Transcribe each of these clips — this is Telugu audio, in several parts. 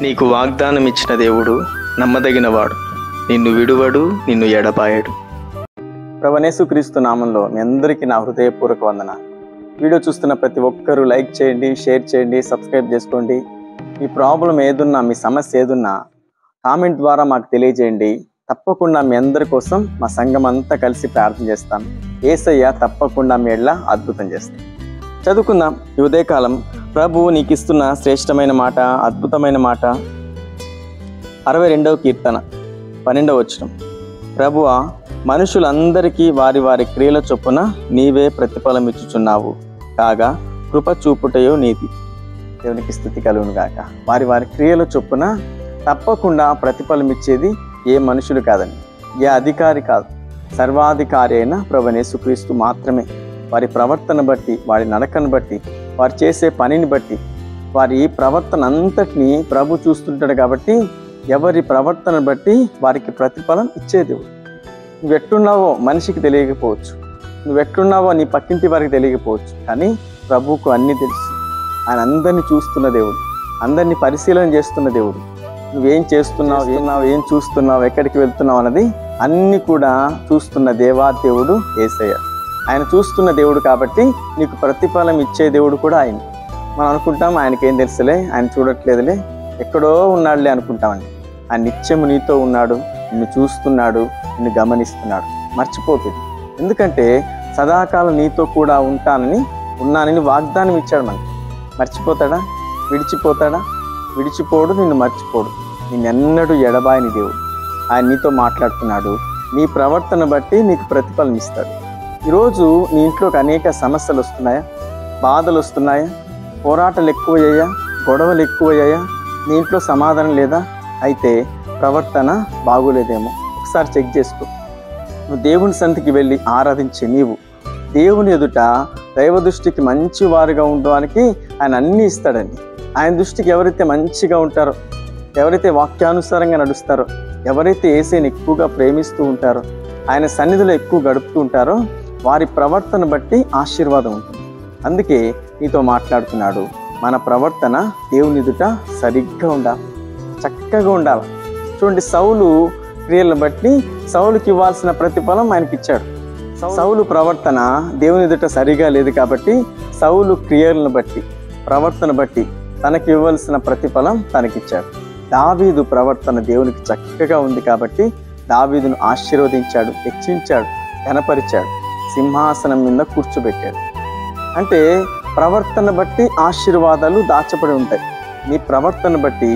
నీకు వాగ్దానం ఇచ్చిన దేవుడు నమ్మదగినవాడు, నిన్ను విడువడు, నిన్ను ఎడబాయడు. ప్రభుయేసుక్రీస్తు నామంలో మీ అందరికీ నా హృదయపూర్వక వందనాలు. వీడియో చూస్తున్న ప్రతి ఒక్కరూ లైక్ చేయండి, షేర్ చేయండి, సబ్స్క్రైబ్ చేసుకోండి. మీ ప్రాబ్లం ఏదున్నా, మీ సమస్య ఏదున్నా కామెంట్ ద్వారా మాకు తెలియజేయండి. తప్పకుండా మీ అందరి కోసం మా సంఘం అంతా కలిసి ప్రార్థన చేస్తాం. యేసయ్య తప్పకుండా మీ ఎడల అద్భుతం చేస్తాం. చదువుకుందాం. ఈ ఉదయకాలం ప్రభువు నీకు ఇస్తున్న శ్రేష్టమైన మాట, అద్భుతమైన మాట. 62వ కీర్తన 12వ వచనం. ప్రభువా, మనుషులందరికీ వారి వారి క్రియల చొప్పున నీవే ప్రతిఫలం ఇచ్చుచున్నావు, కాగా కృప చూపుటయో నీతి. దేవునికి స్తుతి కలుగును గాక. వారి వారి క్రియల చొప్పున తప్పకుండా ప్రతిఫలం ఇచ్చేది ఏ మనుషులు కాదండి, ఏ అధికారి కాదు, సర్వాధికారి అయిన ప్రభుయేసుక్రీస్తు మాత్రమే. వారి ప్రవర్తన బట్టి, వారి నడకను బట్టి, వారు చేసే పనిని బట్టి, వారి ప్రవర్తన అంతటినీ ప్రభు చూస్తుంటాడు. కాబట్టి ఎవరి ప్రవర్తన బట్టి వారికి ప్రతిఫలం ఇచ్చే దేవుడు. నువ్వెట్టున్నావో మనిషికి తెలియకపోవచ్చు, నువ్వెట్టున్నావో నీ పక్కింటి వారికి తెలియకపోవచ్చు, కానీ ప్రభువుకు అన్నీ తెలుసు. ఆయన అందరినీ చూస్తున్న దేవుడు, అందరినీ పరిశీలన చేస్తున్న దేవుడు. నువ్వేం చేస్తున్నావు, ఏం చూస్తున్నావు, ఎక్కడికి వెళ్తున్నావు అన్నది అన్నీ కూడా చూస్తున్న దేవుడు యేసయ్య. ఆయన చూస్తున్న దేవుడు కాబట్టి నీకు ప్రతిఫలం ఇచ్చే దేవుడు కూడా ఆయన. మనం అనుకుంటాం ఆయనకేం తెలుసులే, ఆయన చూడట్లేదులే, ఎక్కడో ఉన్నాడులే అనుకుంటామండి. ఆయన నిత్యము నీతో ఉన్నాడు, నిన్ను చూస్తున్నాడు, నిన్ను గమనిస్తున్నాడు. మర్చిపోతుంది. ఎందుకంటే సదాకాలం నీతో కూడా ఉన్నానని వాగ్దానం ఇచ్చాడు మనకి. మర్చిపోతాడా? విడిచిపోతాడా? విడిచిపోడు, నిన్ను మర్చిపోడు. నిన్నెన్నడూ ఎడబాయని దేవుడు. ఆయన నీతో మాట్లాడుతున్నాడు. నీ ప్రవర్తన బట్టి నీకు ప్రతిఫలం ఇస్తాడు. ఈరోజు నీ ఇంట్లోకి అనేక సమస్యలు వస్తున్నాయా? బాధలు వస్తున్నాయా? పోరాటాలు ఎక్కువయ్యాయా? గొడవలు ఎక్కువయ్యాయా? నీ ఇంట్లో సమాధానం లేదా? అయితే ప్రవర్తన బాగోలేదేమో ఒకసారి చెక్ చేసుకో. నువ్వు దేవుని సన్నిధికి వెళ్ళి ఆరాధించే నీవు దేవుని ఎదుట దైవ దృష్టికి మంచి వారుగా ఉండడానికి ఆయన అన్నీ ఇస్తాడండి. ఆయన దృష్టికి ఎవరైతే మంచిగా ఉంటారో, ఎవరైతే వాక్యానుసారంగా నడుస్తారో, ఎవరైతే యేసుని ఎక్కువగా ప్రేమిస్తూ ఉంటారో, ఆయన సన్నిధిలో ఎక్కువ గడుపుతూ ఉంటారో, వారి ప్రవర్తన బట్టి ఆశీర్వాదం ఉంటుంది. అందుకే నీతో మాట్లాడుతున్నాడు. మన ప్రవర్తన దేవుని ఎదుట సరిగ్గా ఉండాలి, చక్కగా ఉండాలి. చూడండి, సౌలు క్రియలను బట్టి సౌలుకి ఇవ్వాల్సిన ప్రతిఫలం ఆయనకి ఇచ్చాడు. సౌలు ప్రవర్తన దేవుని ఎదుట సరిగా లేదు కాబట్టి సౌలు క్రియలను బట్టి, ప్రవర్తన బట్టి తనకి ఇవ్వాల్సిన ప్రతిఫలం తనకిచ్చాడు. దావీదు ప్రవర్తన దేవునికి చక్కగా ఉంది కాబట్టి దావీదును ఆశీర్వదించాడు, హెచ్చించాడు, ఘనపరిచాడు, సింహాసనం మీద కూర్చోబెట్టాడు. అంటే ప్రవర్తన బట్టి ఆశీర్వాదాలు దాచబడి ఉంటాయి. నీ ప్రవర్తన బట్టి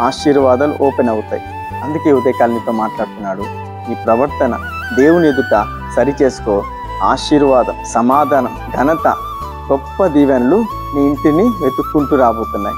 ఆశీర్వాదాలు ఓపెన్ అవుతాయి. అందుకే ఉదయకాలనితో మాట్లాడుతున్నాడు. నీ ప్రవర్తన దేవుని ఎదుట సరి చేసుకో. ఆశీర్వాదం, సమాధానం, ఘనత, గొప్ప దీవెనలు నీ ఇంటిని వెతుక్కుంటూ రాబోతున్నాయి.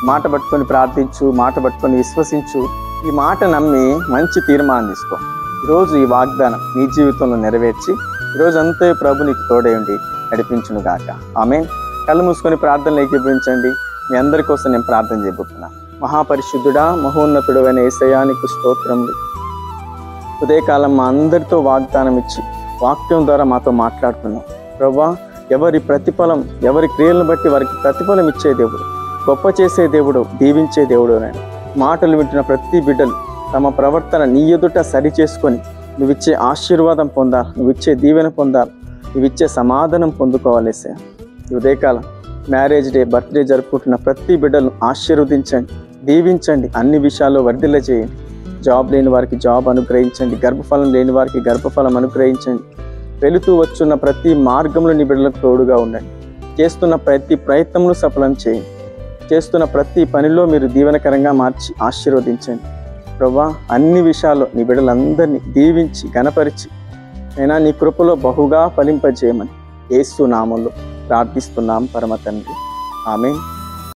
మాట పట్టుకొని ప్రార్థించు, మాట పట్టుకొని విశ్వసించు. ఈ మాట నమ్మి మంచి తీర్మానం తీసుకో. ఈరోజు ఈ వాగ్దానం నీ జీవితంలో నెరవేర్చి ఈరోజంతా ప్రభు నీకు తోడై ఉండి నడిపించును గాక. ఆమేన్. కళ్ళు మూసుకొని ప్రార్థనలు ఏకీభవించండి. మీ అందరి కోసం నేను ప్రార్థన చేయబోతున్నాను. మహాపరిశుద్ధుడా, మహోన్నతుడు అయిన యేసయ్యా, నీకు స్తోత్రములు. ఉదయకాలం మా అందరితో వాగ్దానం ఇచ్చి వాక్యం ద్వారా మాతో మాట్లాడుతున్నాం. ప్రభువా, ఎవరి ప్రతిఫలం, ఎవరి క్రియలను బట్టి వారికి ప్రతిఫలం ఇచ్చే దేవుడు, గొప్ప చేసే దేవుడు, దీవించే దేవుడు. నేను మాటలు వింటున్న ప్రతి బిడ్డలు తమ ప్రవర్తన నీ ఎదుట సరి చేసుకొని నువ్విచ్చే ఆశీర్వాదం పొందాలి, నువ్విచ్చే దీవెన పొందాలి, నువ్విచ్చే సమాధానం పొందుకోవాలి. ఈ ఉదయకాలం మ్యారేజ్ డే, బర్త్డే జరుపుకుంటున్న ప్రతి బిడ్డలను ఆశీర్వదించండి, దీవించండి, అన్ని విషయాల్లో వర్ధిల్ల చేయండి. జాబ్ లేని వారికి జాబ్ అనుగ్రహించండి, గర్భఫలం లేని వారికి గర్భఫలం అనుగ్రహించండి. వెళుతూ వచ్చున్న ప్రతి మార్గంలో నీ బిడ్డలకు తోడుగా ఉండండి. చేస్తున్న ప్రతి ప్రయత్నంలో సఫలం చేయండి. చేస్తున్న ప్రతి పనిలో మీరు దీవెనకరంగా మార్చి ఆశీర్వదించండి. ప్రభువా, అన్ని విషయాల్లో నీ బిడ్డలందరినీ దీవించి ఘనపరిచి అయినా నీ కృపలో బహుగా ఫలింపజేయమని యేసు నామములో ప్రార్థిస్తున్నాం పరమ తండ్రి. ఆమేన్.